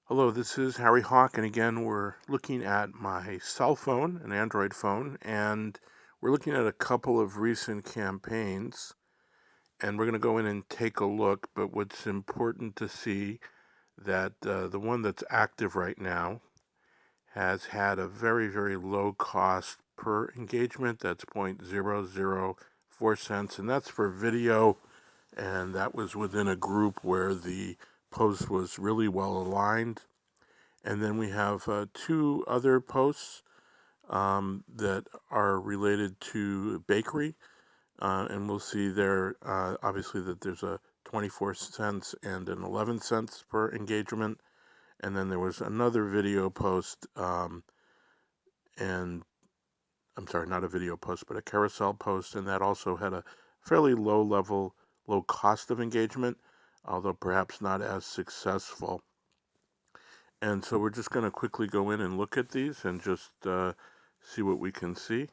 Hello, this is Harry Hawk, and again, we're looking at my cell phone, an Android phone, and we're looking at a couple of recent campaigns, and we're going to go in and take a look. But what's important to see that the one that's active right now has had a very, very low cost per engagement. That's 0.004 cents, and that's for video, and that was within a group where the post was really well aligned. And then we have two other posts that are related to bakery. And we'll see there, obviously, that there's a 24 cents and an 11 cents per engagement. And then there was another video post, and I'm sorry, not a video post, but a carousel post. And that also had a fairly low cost of engagement, although perhaps not as successful. And so we're just going to quickly go in and look at these and just see what we can see.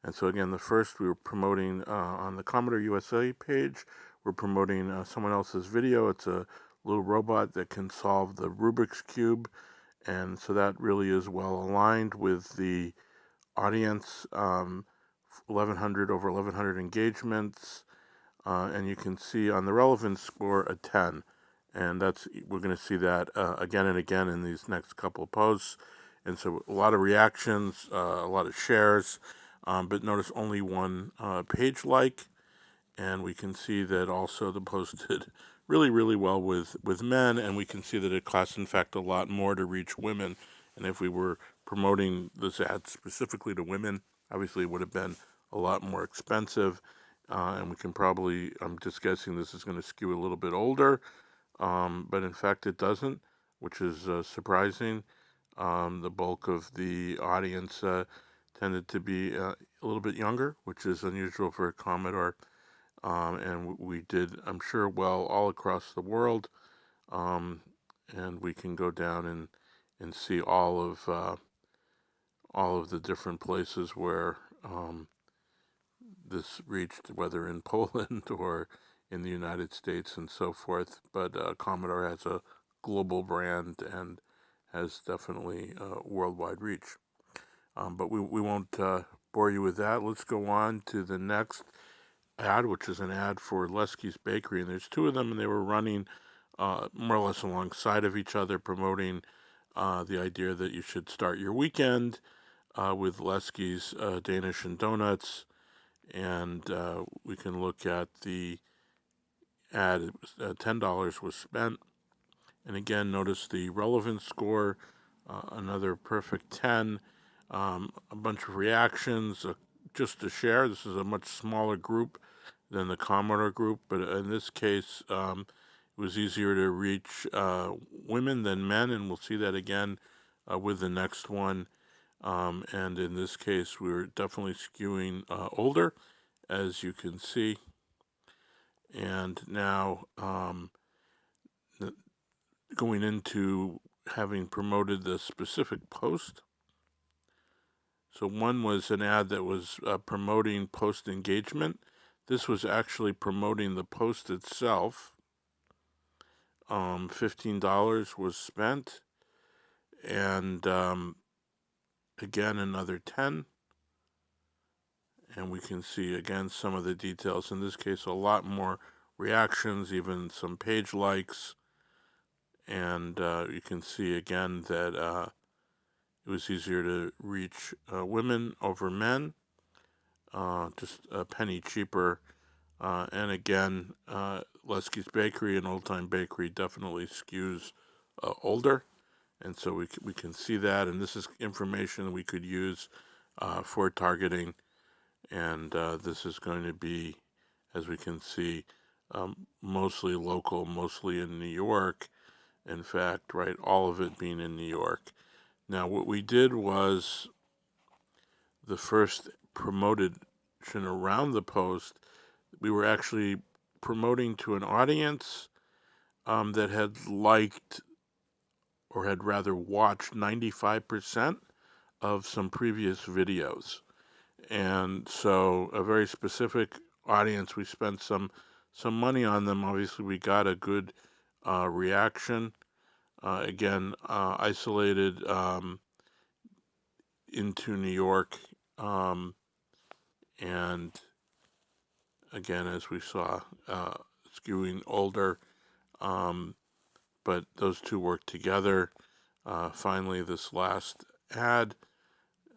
And so again, the first we were promoting on the Commodore USA page, we're promoting someone else's video. It's a little robot that can solve the Rubik's Cube. And so that really is well aligned with the audience, 1,100, over 1,100 engagements. And you can see on the relevance score a 10. And we're going to see that again and again in these next couple of posts. And so a lot of reactions, a lot of shares, but notice only one page like. And we can see that also the post did really, really well with men. And we can see that it costs, in fact, a lot more to reach women. And if we were promoting this ad specifically to women, obviously it would have been a lot more expensive. And we can probably, I'm just guessing this is going to skew a little bit older. But in fact it doesn't, which is surprising. The bulk of the audience tended to be a little bit younger, which is unusual for a Commodore. And we did, I'm sure, well all across the world. And we can go down and see all of the different places where this reached, whether in Poland or in the United States and so forth. But Commodore has a global brand and has definitely worldwide reach. But we won't bore you with that. Let's go on to the next ad, which is an ad for Lesky's Bakery. And there's two of them, and they were running more or less alongside of each other, promoting the idea that you should start your weekend with Lesky's Danish and Donuts. And we can look at the ad. It was, $10 was spent. And again, notice the relevance score, another perfect 10. A bunch of reactions, just to share. This is a much smaller group than the Commodore group, but in this case, it was easier to reach women than men, and we'll see that again with the next one. And in this case, we're definitely skewing older, as you can see. And now going into having promoted the specific post. So one was an ad that was promoting post engagement. This was actually promoting the post itself. $15 was spent, and again another 10. And we can see again some of the details. In this case, a lot more reactions, even some page likes. And you can see again that it was easier to reach women over men, just a penny cheaper. And again, Lesky's Bakery, an old-time bakery, definitely skews older. And so we can see that. And this is information we could use for targeting. And this is going to be, as we can see, mostly local, mostly in New York. In fact, right, all of it being in New York. Now, what we did was the first promotion around the post, we were actually promoting to an audience that had liked, or had rather watched, 95% of some previous videos. And so a very specific audience, we spent some money on them. Obviously, we got a good reaction. again, isolated into New York, and again, as we saw, skewing older, but those two work together. Finally, this last ad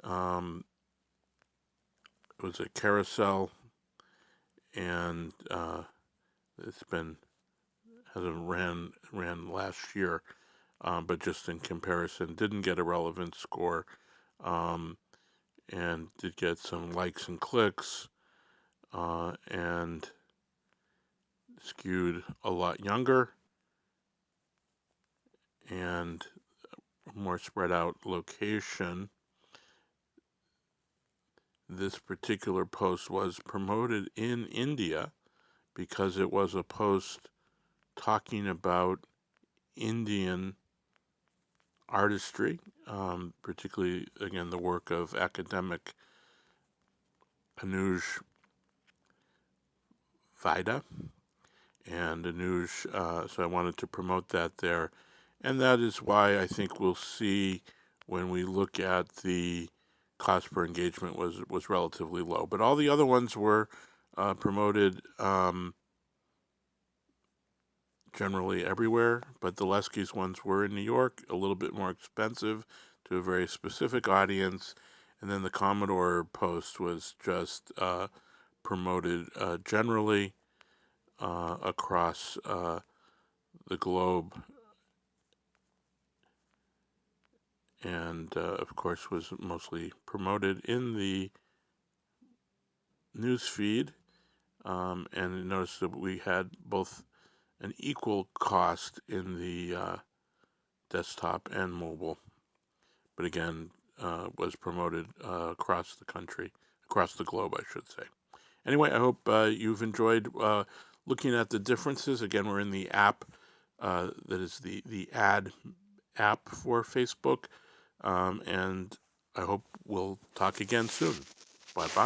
was a carousel, and it's been hasn't ran last year, but just in comparison, didn't get a relevant score, and did get some likes and clicks, and skewed a lot younger and more spread out location. This particular post was promoted in India because it was a post talking about Indian artistry, particularly, again, the work of academic Anuj Vaida. And Anuj, so I wanted to promote that there. And that is why I think we'll see when we look at the cost per engagement was relatively low. But all the other ones were promoted generally everywhere, but the Leskey's ones were in New York, a little bit more expensive to a very specific audience. And then the Commodore post was just promoted generally across the globe, and of course was mostly promoted in the news feed. And notice that we had both an equal cost in the desktop and mobile, but again, was promoted across the country, across the globe, I should say. Anyway, I hope you've enjoyed looking at the differences. Again, we're in the app that is the ad app for Facebook, and I hope we'll talk again soon. Bye-bye.